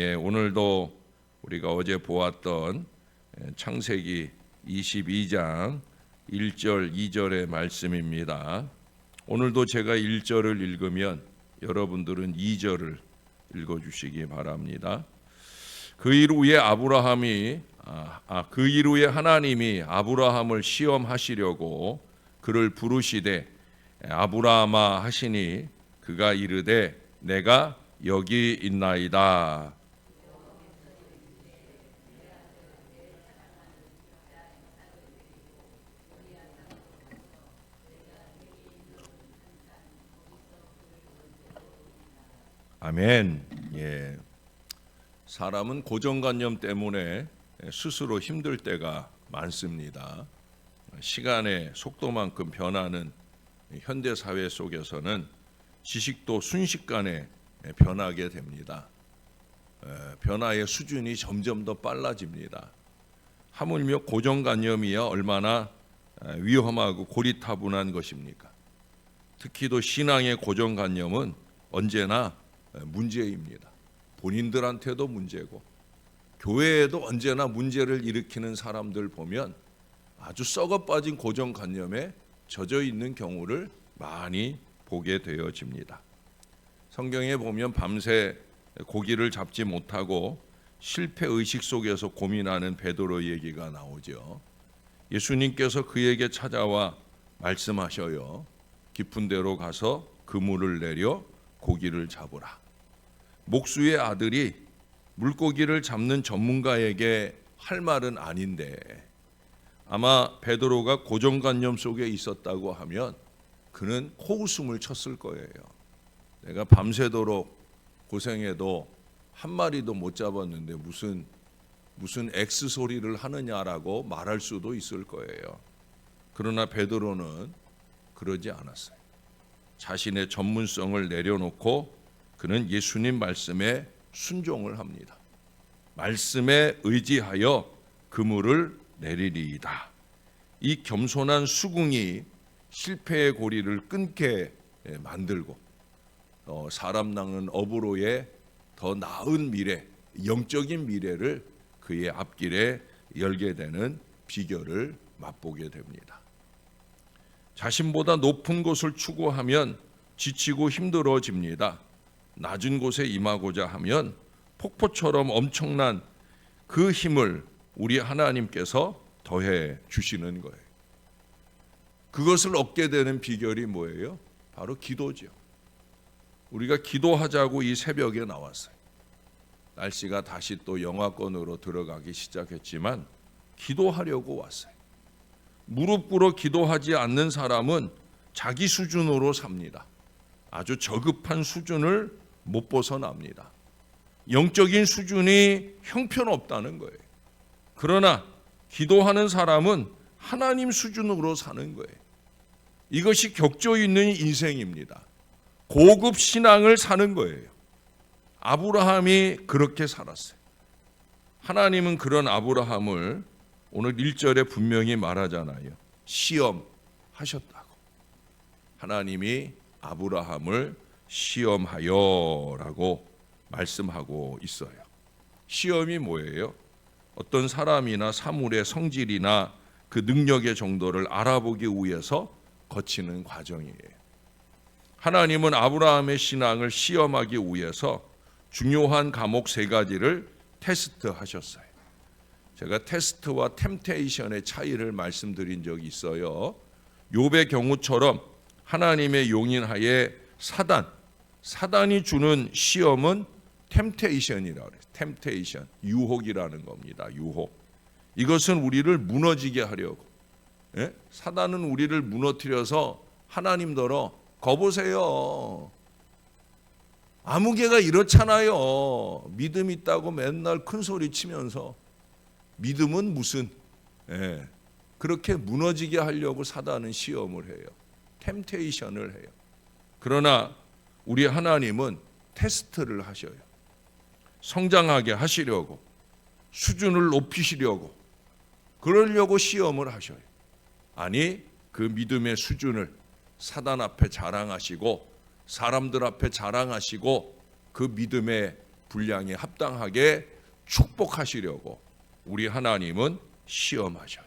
오늘도 우리가 어제 보았던 창세기 22장 1절 2절의 말씀입니다. 오늘도 제가 1절을 읽으면 여러분들은 2절을 읽어주시기 바랍니다. 그 일 후에 하나님이 아브라함을 시험하시려고 그를 부르시되 아브라함아 하시니 그가 이르되 내가 여기 있나이다. 아멘. 사람은 고정관념 때문에 스스로 힘들 때가 많습니다. 시간의 속도만큼 변하는 현대 사회 속에서는 지식도 순식간에 변하게 됩니다. 변화의 수준이 점점 더 빨라집니다. 하물며 고정관념이야 얼마나 위험하고 고리타분한 것입니까? 특히 또 신앙의 고정관념은 언제나 문제입니다. 본인들한테도 문제고 교회에도 언제나 문제를 일으키는 사람들 보면 아주 썩어빠진 고정관념에 젖어 있는 경우를 많이 보게 되어집니다. 성경에 보면 밤새 고기를 잡지 못하고 실패의식 속에서 고민하는 베드로 얘기가 나오죠. 예수님께서 그에게 찾아와 말씀하셔요. 깊은 데로 가서 그물을 내려 고기를 잡으라. 목수의 아들이 물고기를 잡는 전문가에게 할 말은 아닌데 아마 베드로가 고정관념 속에 있었다고 하면 그는 코웃음을 쳤을 거예요. 내가 밤새도록 고생해도 한 마리도 못 잡았는데 무슨 X 소리를 하느냐라고 말할 수도 있을 거예요. 그러나 베드로는 그러지 않았어요. 자신의 전문성을 내려놓고 그는 예수님 말씀에 순종을 합니다. 말씀에 의지하여 그물을 내리리이다. 이 겸손한 수긍이 실패의 고리를 끊게 만들고 사람 낳는 어부로의 더 나은 미래, 영적인 미래를 그의 앞길에 열게 되는 비결을 맛보게 됩니다. 자신보다 높은 곳을 추구하면 지치고 힘들어집니다. 낮은 곳에 임하고자 하면 폭포처럼 엄청난 그 힘을 우리 하나님께서 더해 주시는 거예요. 그것을 얻게 되는 비결이 뭐예요? 바로 기도죠. 우리가 기도하자고 이 새벽에 나왔어요. 날씨가 다시 또 영하권으로 들어가기 시작했지만 기도하려고 왔어요. 무릎 꿇어 기도하지 않는 사람은 자기 수준으로 삽니다. 아주 저급한 수준을 못 벗어납니다. 영적인 수준이 형편없다는 거예요. 그러나 기도하는 사람은 하나님 수준으로 사는 거예요. 이것이 격조 있는 인생입니다. 고급 신앙을 사는 거예요. 아브라함이 그렇게 살았어요. 하나님은 그런 아브라함을 오늘 1절에 분명히 말하잖아요. 시험하셨다고. 하나님이 아브라함을 시험하여라고 말씀하고 있어요. 시험이 뭐예요? 어떤 사람이나 사물의 성질이나 그 능력의 정도를 알아보기 위해서 거치는 과정이에요. 하나님은 아브라함의 신앙을 시험하기 위해서 중요한 과목 3가지를 테스트하셨어요. 제가 테스트와 템테이션의 차이를 말씀드린 적이 있어요. 욥의 경우처럼 하나님의 용인하에 사단이 주는 시험은 템테이션이라고 해요. 템테이션, 유혹이라는 겁니다. 유혹. 이것은 우리를 무너지게 하려고. 사단은 우리를 무너뜨려서 하나님더러 거보세요. 아무개가 이렇잖아요. 믿음 있다고 맨날 큰 소리 치면서 믿음은 무슨 그렇게 무너지게 하려고 사단은 시험을 해요. 템테이션을 해요. 그러나 우리 하나님은 테스트를 하셔요. 성장하게 하시려고, 수준을 높이시려고, 그러려고 시험을 하셔요. 아니, 그 믿음의 수준을 사단 앞에 자랑하시고 사람들 앞에 자랑하시고 그 믿음의 분량에 합당하게 축복하시려고 우리 하나님은 시험하셔요.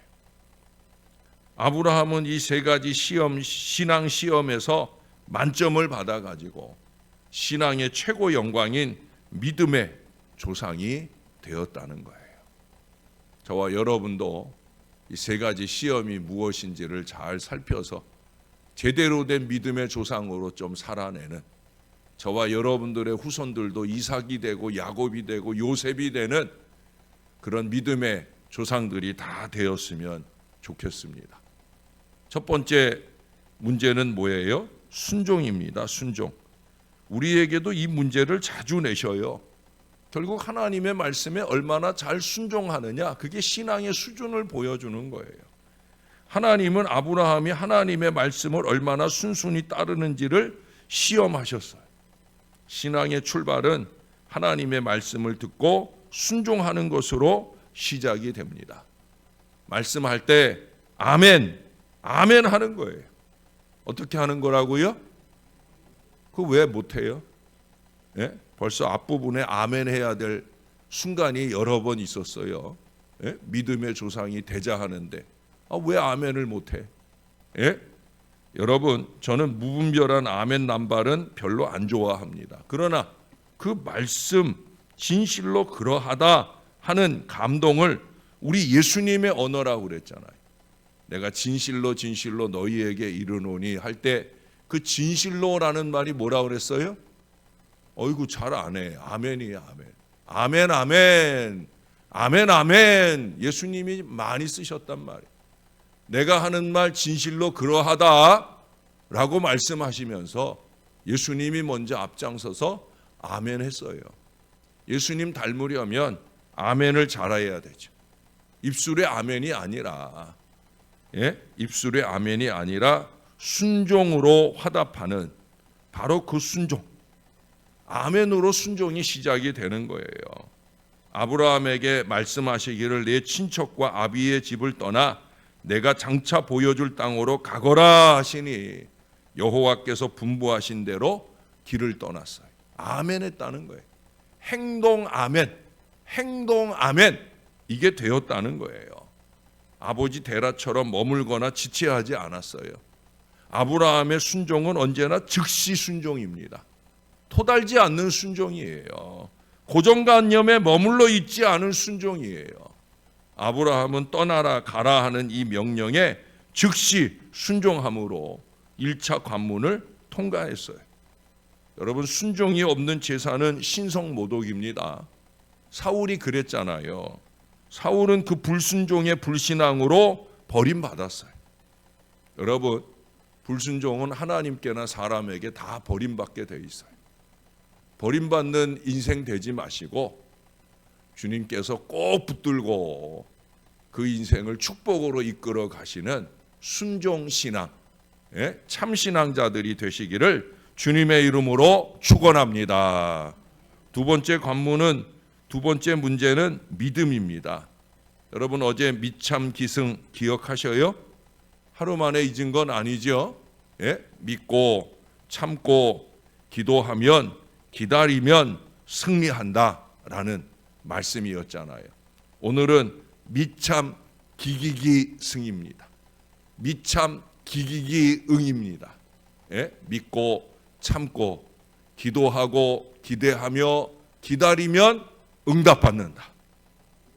아브라함은 이 세 가지 신앙 시험에서 만점을 받아가지고 신앙의 최고 영광인 믿음의 조상이 되었다는 거예요. 저와 여러분도 이 세 가지 시험이 무엇인지를 잘 살펴서 제대로 된 믿음의 조상으로 좀 살아내는, 저와 여러분들의 후손들도 이삭이 되고 야곱이 되고 요셉이 되는 그런 믿음의 조상들이 다 되었으면 좋겠습니다. 첫 번째 문제는 뭐예요? 순종입니다. 순종. 우리에게도 이 문제를 자주 내셔요. 결국 하나님의 말씀에 얼마나 잘 순종하느냐, 그게 신앙의 수준을 보여주는 거예요. 하나님은 아브라함이 하나님의 말씀을 얼마나 순순히 따르는지를 시험하셨어요. 신앙의 출발은 하나님의 말씀을 듣고 순종하는 것으로 시작이 됩니다. 말씀할 때 아멘, 아멘 하는 거예요. 어떻게 하는 거라고요? 그거 왜 못해요? 예? 벌써 앞부분에 아멘 해야 될 순간이 여러 번 있었어요. 예? 믿음의 조상이 되자 하는데 왜 아멘을 못해? 예? 여러분, 저는 무분별한 아멘 남발은 별로 안 좋아합니다. 그러나 그 말씀 진실로 그러하다 하는 감동을 우리 예수님의 언어라고 그랬잖아요. 내가 진실로 진실로 너희에게 이르노니 할 때 그 진실로라는 말이 뭐라고 그랬어요? 어이구 잘 안 해. 아멘이야, 아멘. 아멘, 아멘. 아멘, 아멘. 예수님이 많이 쓰셨단 말이에요. 내가 하는 말 진실로 그러하다 라고 말씀하시면서 예수님이 먼저 앞장서서 아멘 했어요. 예수님 닮으려면 아멘을 잘해야 되죠. 입술의 아멘이 아니라, 입술의 아멘이 아니라 순종으로 화답하는 바로 그 순종. 아멘으로 순종이 시작이 되는 거예요. 아브라함에게 말씀하시기를 내 친척과 아비의 집을 떠나 내가 장차 보여줄 땅으로 가거라 하시니 여호와께서 분부하신 대로 길을 떠났어요. 아멘 했다는 거예요. 행동 아멘, 행동 아멘, 이게 되었다는 거예요. 아버지 데라처럼 머물거나 지체하지 않았어요. 아브라함의 순종은 언제나 즉시 순종입니다. 토달지 않는 순종이에요. 고정관념에 머물러 있지 않은 순종이에요. 아브라함은 떠나라 가라 하는 이 명령에 즉시 순종함으로 1차 관문을 통과했어요. 여러분, 순종이 없는 제사는 신성모독입니다. 사울이 그랬잖아요. 사울은 그 불순종의 불신앙으로 버림받았어요. 여러분, 불순종은 하나님께나 사람에게 다 버림받게 돼 있어요. 버림받는 인생 되지 마시고 주님께서 꼭 붙들고 그 인생을 축복으로 이끌어 가시는 순종신앙, 참신앙자들이 되시기를 주님의 이름으로 축원합니다. 두 번째 문제는 믿음입니다. 여러분, 어제 미참 기승 기억하셔요? 하루 만에 잊은 건 아니죠? 믿고 참고 기도하면 기다리면 승리한다라는 말씀이었잖아요. 오늘은 미참 기기기 승입니다. 미참 기기기 응입니다. 믿고 참고 기도하고 기대하며 기다리면 응답받는다.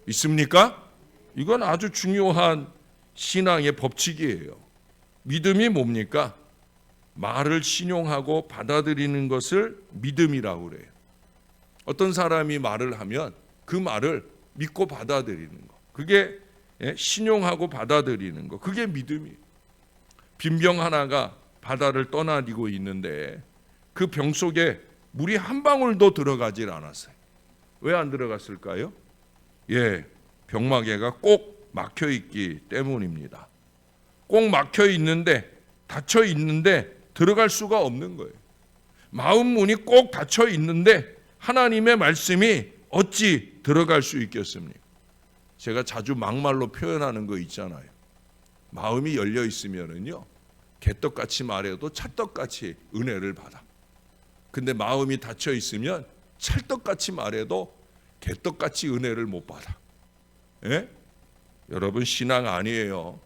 믿습니까? 이건 아주 중요한 신앙의 법칙이에요. 믿음이 뭡니까? 말을 신용하고 받아들이는 것을 믿음이라고 그래요. 어떤 사람이 말을 하면 그 말을 믿고 받아들이는 거, 그게 신용하고 받아들이는 거, 그게 믿음이에요. 빈병 하나가 바다를 떠나디고 있는데 그 병 속에 물이 한 방울도 들어가질 않았어요. 왜 안 들어갔을까요? 병마개가 꼭 막혀 있기 때문입니다. 꼭 막혀 있는데, 닫혀 있는데 들어갈 수가 없는 거예요. 마음 문이 꼭 닫혀 있는데 하나님의 말씀이 어찌 들어갈 수 있겠습니까? 제가 자주 막말로 표현하는 거 있잖아요. 마음이 열려 있으면은요, 개떡같이 말해도 찰떡같이 은혜를 받아. 근데 마음이 닫혀 있으면 찰떡같이 말해도 개떡같이 은혜를 못 받아. 예? 여러분, 신앙 아니에요.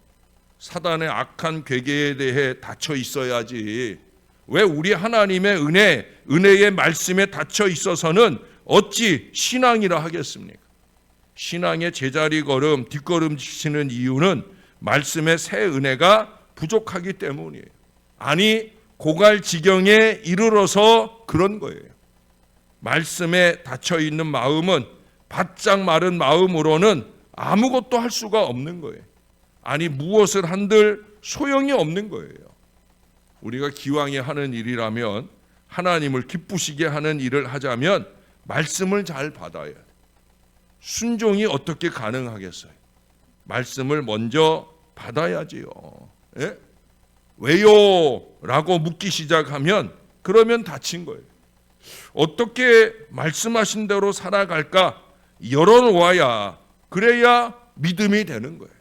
사단의 악한 괴계에 대해 닫혀 있어야지. 왜 우리 하나님의 은혜의 말씀에 닫혀 있어서는 어찌 신앙이라 하겠습니까? 신앙의 제자리 걸음, 뒷걸음 치는 이유는 말씀의 새 은혜가 부족하기 때문이에요. 아니, 고갈 지경에 이르러서 그런 거예요. 말씀에 닫혀 있는 마음은 바짝 마른 마음으로는 아무것도 할 수가 없는 거예요. 아니, 무엇을 한들 소용이 없는 거예요. 우리가 기왕에 하는 일이라면, 하나님을 기쁘시게 하는 일을 하자면 말씀을 잘 받아야 돼요. 순종이 어떻게 가능하겠어요? 말씀을 먼저 받아야지요. 예? 왜요? 라고 묻기 시작하면 그러면 다친 거예요. 어떻게 말씀하신 대로 살아갈까 열어놓아야, 그래야 믿음이 되는 거예요.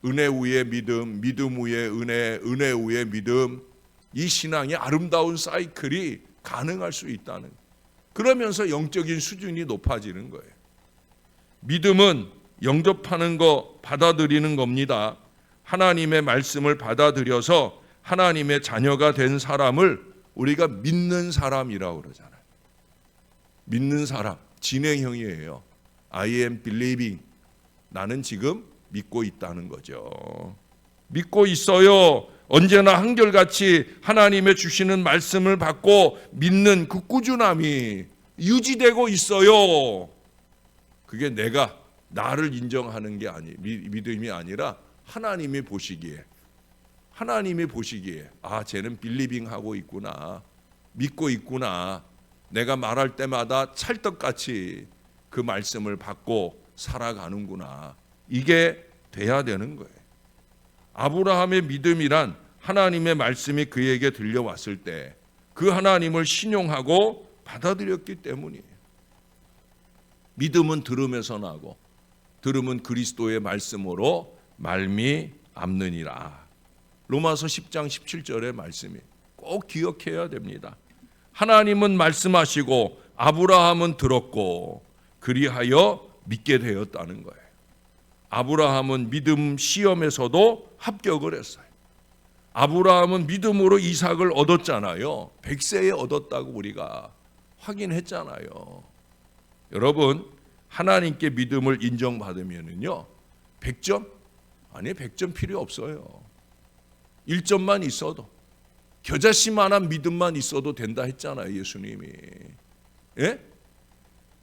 은혜 위에 믿음, 믿음 위에 은혜, 은혜 위에 믿음, 이 신앙의 아름다운 사이클이 가능할 수 있다는 거예요. 그러면서 영적인 수준이 높아지는 거예요. 믿음은 영접하는 거, 받아들이는 겁니다. 하나님의 말씀을 받아들여서 하나님의 자녀가 된 사람을 우리가 믿는 사람이라고 그러잖아요. 믿는 사람, 진행형이에요. I am believing. 나는 지금 믿고 있다는 거죠. 믿고 있어요. 언제나 한결같이 하나님의 주시는 말씀을 받고 믿는 그 꾸준함이 유지되고 있어요. 그게 내가 나를 인정하는 게 믿음이 아니라 하나님이 보시기에, 아, 쟤는 빌리빙 하고 있구나, 믿고 있구나, 내가 말할 때마다 찰떡같이 그 말씀을 받고 살아가는구나, 이게 돼야 되는 거예요. 아브라함의 믿음이란 하나님의 말씀이 그에게 들려왔을 때 그 하나님을 신용하고 받아들였기 때문이에요. 믿음은 들음에서 나고 들음은 그리스도의 말씀으로 말미암느니라. 로마서 10장 17절의 말씀이 꼭 기억해야 됩니다. 하나님은 말씀하시고 아브라함은 들었고 그리하여 믿게 되었다는 거예요. 아브라함은 믿음 시험에서도 합격을 했어요. 아브라함은 믿음으로 이삭을 얻었잖아요. 100세에 얻었다고 우리가 확인했잖아요. 여러분, 하나님께 믿음을 인정받으면은요, 100점? 아니, 100점 필요 없어요. 1점만 있어도, 겨자씨만한 믿음만 있어도 된다 했잖아요, 예수님이. 예?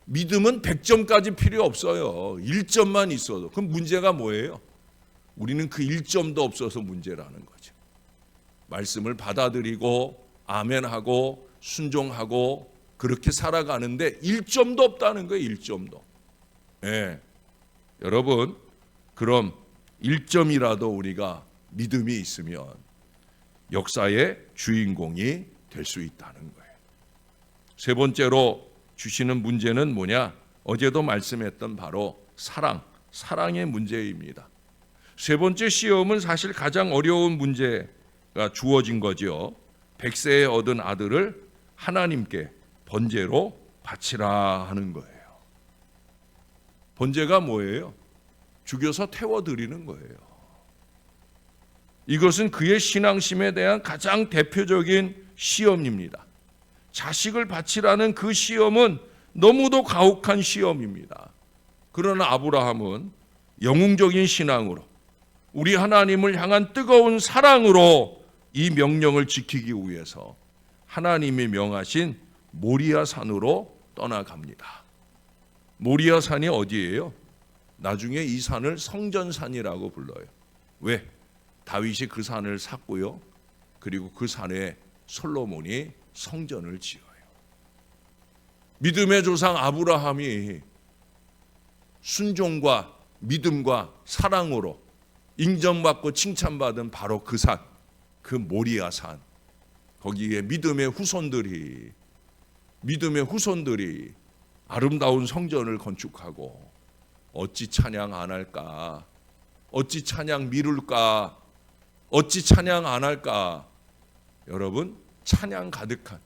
믿음은 100점까지 필요 없어요. 1점만 있어도. 그럼 문제가 뭐예요? 우리는 그 1점도 없어서 문제라는 거죠. 말씀을 받아들이고 아멘하고 순종하고 그렇게 살아가는데 1점도 없다는 거예요. 1점도. 예. 여러분, 그럼 1점이라도 우리가 믿음이 있으면 역사의 주인공이 될 수 있다는 거예요. 세 번째로 주시는 문제는 뭐냐? 어제도 말씀했던 바로 사랑의 문제입니다. 세 번째 시험은 사실 가장 어려운 문제가 주어진 거죠. 100세에 얻은 아들을 하나님께 번제로 바치라 하는 거예요. 번제가 뭐예요? 죽여서 태워드리는 거예요. 이것은 그의 신앙심에 대한 가장 대표적인 시험입니다. 자식을 바치라는 그 시험은 너무도 가혹한 시험입니다. 그러나 아브라함은 영웅적인 신앙으로, 우리 하나님을 향한 뜨거운 사랑으로 이 명령을 지키기 위해서 하나님이 명하신 모리아 산으로 떠나갑니다. 모리아 산이 어디예요? 나중에 이 산을 성전산이라고 불러요. 왜? 다윗이 그 산을 샀고요. 그리고 그 산에 솔로몬이 성전을 지어요. 믿음의 조상 아브라함이 순종과 믿음과 사랑으로 인정받고 칭찬받은 바로 그 산, 그 모리아 산, 거기에 믿음의 후손들이 아름다운 성전을 건축하고 어찌 찬양 안 할까? 어찌 찬양 미룰까? 어찌 찬양 안 할까? 여러분, 찬양 가득한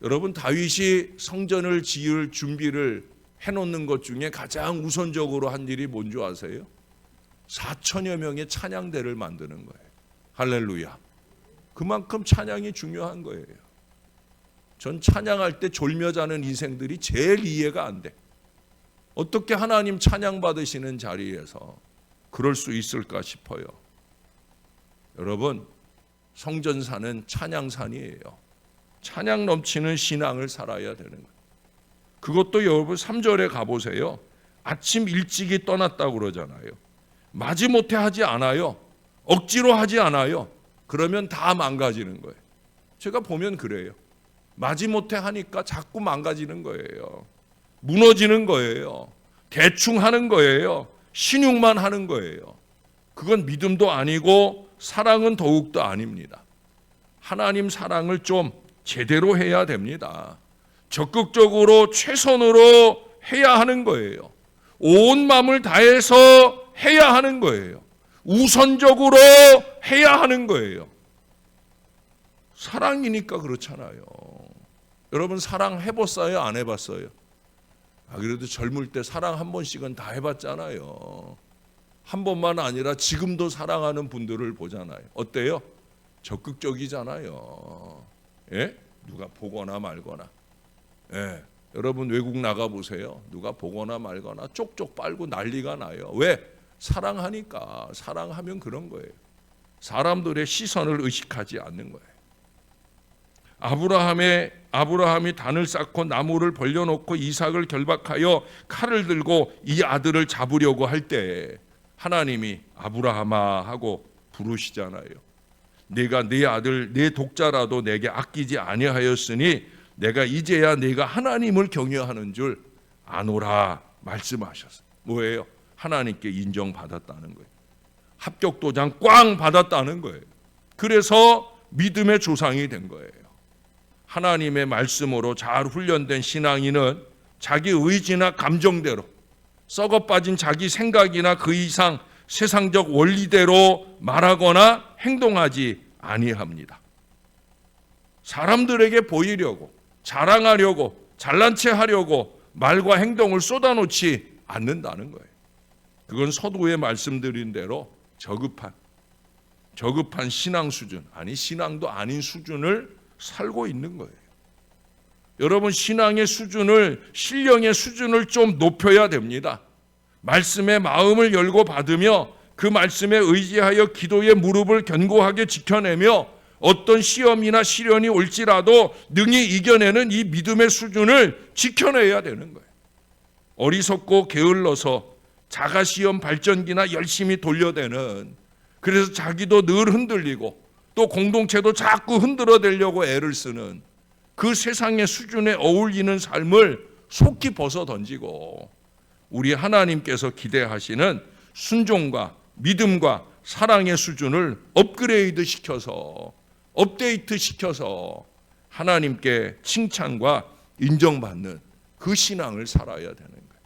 여러분, 다윗이 성전을 지을 준비를 해놓는 것 중에 가장 우선적으로 한 일이 뭔지 아세요? 4천여 명의 찬양대를 만드는 거예요. 할렐루야. 그만큼 찬양이 중요한 거예요. 전 찬양할 때 졸며 자는 인생들이 제일 이해가 안 돼. 어떻게 하나님 찬양 받으시는 자리에서 그럴 수 있을까 싶어요. 여러분, 성전산은 찬양산이에요. 찬양 넘치는 신앙을 살아야 되는 거예요. 그것도 여러분 3절에 가보세요. 아침 일찍이 떠났다고 그러잖아요. 마지못해 하지 않아요. 억지로 하지 않아요. 그러면 다 망가지는 거예요. 제가 보면 그래요. 마지못해 하니까 자꾸 망가지는 거예요. 무너지는 거예요. 대충 하는 거예요. 신용만 하는 거예요. 그건 믿음도 아니고 사랑은 더욱더 아닙니다. 하나님 사랑을 좀 제대로 해야 됩니다. 적극적으로 최선으로 해야 하는 거예요. 온 마음을 다해서 해야 하는 거예요. 우선적으로 해야 하는 거예요. 사랑이니까 그렇잖아요. 여러분, 사랑 해봤어요? 안 해봤어요? 그래도 젊을 때 사랑 한 번씩은 다 해봤잖아요. 한 번만 아니라 지금도 사랑하는 분들을 보잖아요. 어때요? 적극적이잖아요. 예? 누가 보거나 말거나. 예. 여러분, 외국 나가보세요. 누가 보거나 말거나 쪽쪽 빨고 난리가 나요. 왜? 사랑하니까. 사랑하면 그런 거예요. 사람들의 시선을 의식하지 않는 거예요. 아브라함이 단을 쌓고 나무를 벌려놓고 이삭을 결박하여 칼을 들고 이 아들을 잡으려고 할 때 하나님이 아브라함아 하고 부르시잖아요. 내가 네 아들 네 독자라도 내게 아끼지 아니하였으니 내가 이제야 네가 하나님을 경외하는 줄 아노라 말씀하셨어요. 뭐예요? 하나님께 인정받았다는 거예요. 합격 도장 꽝 받았다는 거예요. 그래서 믿음의 조상이 된 거예요. 하나님의 말씀으로 잘 훈련된 신앙인은 자기 의지나 감정대로 썩어 빠진 자기 생각이나 그 이상 세상적 원리대로 말하거나 행동하지 아니합니다. 사람들에게 보이려고, 자랑하려고, 잘난 체 하려고 말과 행동을 쏟아놓지 않는다는 거예요. 그건 서두에 말씀드린 대로 저급한 신앙 수준, 아니 신앙도 아닌 수준을 살고 있는 거예요. 여러분, 신앙의 수준을, 신령의 수준을 좀 높여야 됩니다. 말씀에 마음을 열고 받으며 그 말씀에 의지하여 기도의 무릎을 견고하게 지켜내며 어떤 시험이나 시련이 올지라도 능히 이겨내는 이 믿음의 수준을 지켜내야 되는 거예요. 어리석고 게을러서 자가시험 발전기나 열심히 돌려대는, 그래서 자기도 늘 흔들리고 또 공동체도 자꾸 흔들어대려고 애를 쓰는 그 세상의 수준에 어울리는 삶을 속히 벗어던지고 우리 하나님께서 기대하시는 순종과 믿음과 사랑의 수준을 업그레이드 시켜서, 업데이트 시켜서 하나님께 칭찬과 인정받는 그 신앙을 살아야 되는 거예요.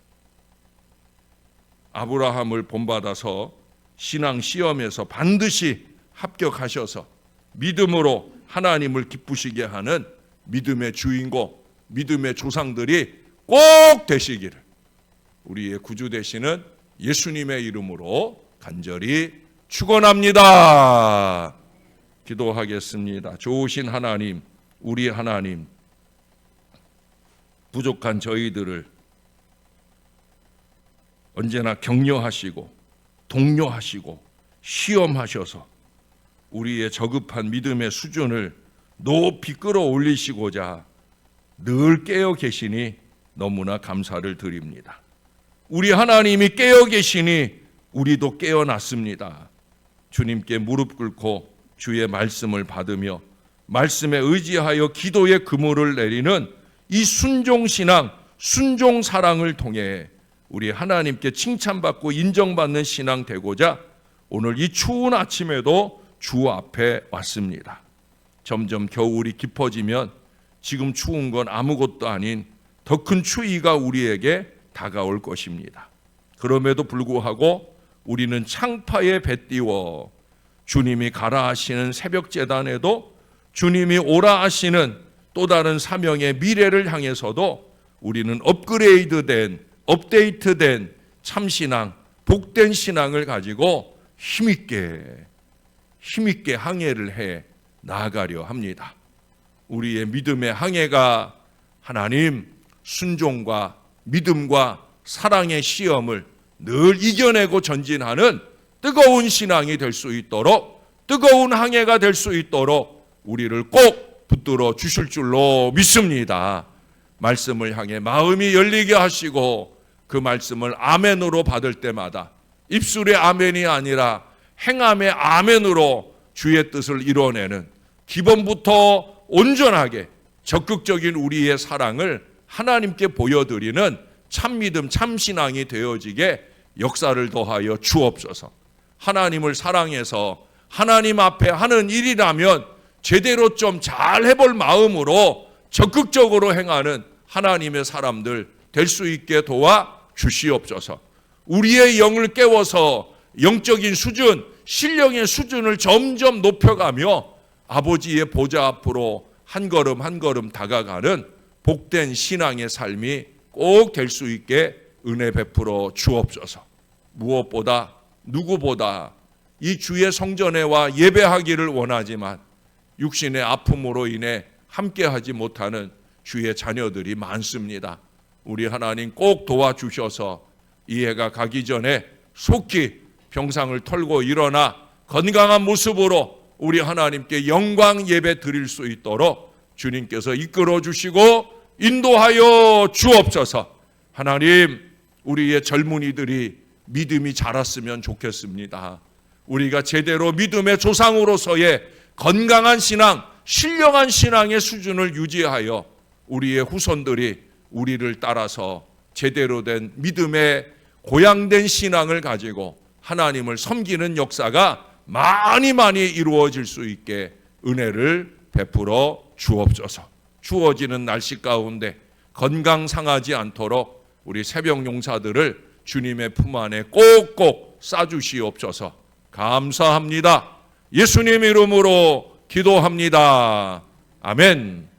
아브라함을 본받아서 신앙 시험에서 반드시 합격하셔서 믿음으로 하나님을 기쁘시게 하는 믿음의 주인공, 믿음의 조상들이 꼭 되시기를 우리의 구주 되시는 예수님의 이름으로 간절히 축원합니다. 기도하겠습니다. 좋으신 하나님, 우리 하나님, 부족한 저희들을 언제나 격려하시고 독려하시고 시험하셔서 우리의 저급한 믿음의 수준을 높이 끌어올리시고자 늘 깨어 계시니 너무나 감사를 드립니다. 우리 하나님이 깨어 계시니 우리도 깨어났습니다. 주님께 무릎 꿇고 주의 말씀을 받으며 말씀에 의지하여 기도의 그물을 내리는 이 순종신앙, 순종사랑을 통해 우리 하나님께 칭찬받고 인정받는 신앙 되고자 오늘 이 추운 아침에도 주 앞에 왔습니다. 점점 겨울이 깊어지면 지금 추운 건 아무것도 아닌 더 큰 추위가 우리에게 다가올 것입니다. 그럼에도 불구하고 우리는 창파에 뱉띄워 주님이 가라 하시는 새벽 제단에도 주님이 오라 하시는 또 다른 사명의 미래를 향해서도 우리는 업그레이드된, 업데이트된 참신앙, 복된 신앙을 가지고 힘있게 항해를 해 나아가려 합니다. 우리의 믿음의 항해가 하나님 순종과 믿음과 사랑의 시험을 늘 이겨내고 전진하는 뜨거운 신앙이 될 수 있도록, 뜨거운 항해가 될 수 있도록 우리를 꼭 붙들어 주실 줄로 믿습니다. 말씀을 향해 마음이 열리게 하시고 그 말씀을 아멘으로 받을 때마다 입술의 아멘이 아니라 행함의 아멘으로 주의 뜻을 이뤄내는, 기본부터 온전하게 적극적인 우리의 사랑을 하나님께 보여드리는 참믿음, 참신앙이 되어지게 역사를 더하여 주옵소서. 하나님을 사랑해서 하나님 앞에 하는 일이라면 제대로 좀 잘 해볼 마음으로 적극적으로 행하는 하나님의 사람들 될 수 있게 도와 주시옵소서. 우리의 영을 깨워서 영적인 수준, 신령의 수준을 점점 높여가며 아버지의 보좌 앞으로 한 걸음 한 걸음 다가가는 복된 신앙의 삶이 꼭 될 수 있게 은혜 베풀어 주옵소서. 무엇보다 누구보다 이 주의 성전에 와 예배하기를 원하지만 육신의 아픔으로 인해 함께하지 못하는 주의 자녀들이 많습니다. 우리 하나님 꼭 도와주셔서 이 해가 가기 전에 속히 병상을 털고 일어나 건강한 모습으로 우리 하나님께 영광 예배 드릴 수 있도록 주님께서 이끌어 주시고 인도하여 주옵소서. 하나님, 우리의 젊은이들이 믿음이 자랐으면 좋겠습니다. 우리가 제대로 믿음의 조상으로서의 건강한 신앙, 신령한 신앙의 수준을 유지하여 우리의 후손들이 우리를 따라서 제대로 된 믿음의 고양된 신앙을 가지고 하나님을 섬기는 역사가 많이 이루어질 수 있게 은혜를 베풀어 주옵소서. 추워지는 날씨 가운데 건강 상하지 않도록 우리 새벽 용사들을 주님의 품 안에 꼭꼭 싸주시옵소서. 감사합니다. 예수님 이름으로 기도합니다. 아멘.